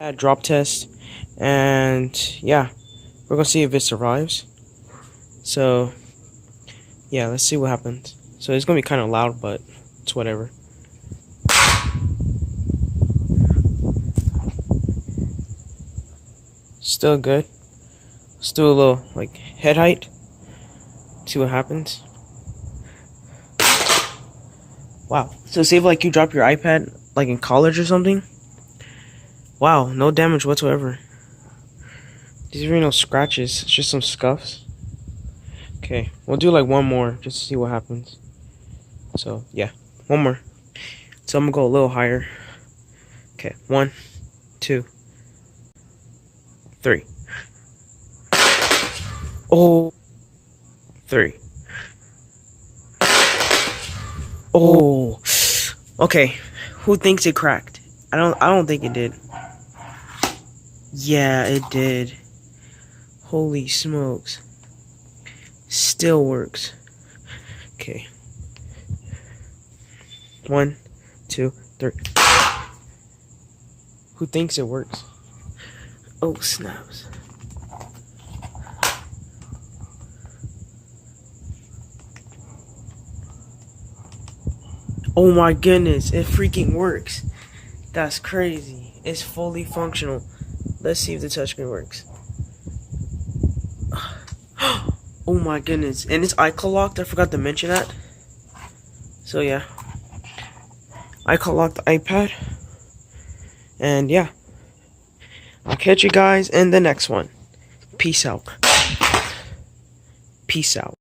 Drop test, and yeah, we're gonna see if it survives. So yeah, let's see what happens. So it's gonna be kind of loud, but it's whatever. Still good. Let's do a little like head height. See what happens. Wow. So say if like you drop your iPad like in college or something. Wow, no damage whatsoever. These are no scratches, it's just some scuffs. Okay, we'll do like one more just to see what happens. So yeah, one more. So I'm gonna go a little higher. Okay, 1, 2, 3. Oh, 3. Oh, okay. Who thinks it cracked? I don't think it did. Yeah, it did. Holy smokes. Still works. Okay. 1, 2, 3. Who thinks it works? Oh, snaps. Oh my goodness, it freaking works. That's crazy. It's fully functional. Let's see if the touchscreen works. Oh my goodness. And it's iCloud locked. I forgot to mention that. So yeah. iCloud locked the iPad. And yeah. I'll catch you guys in the next one. Peace out. Peace out.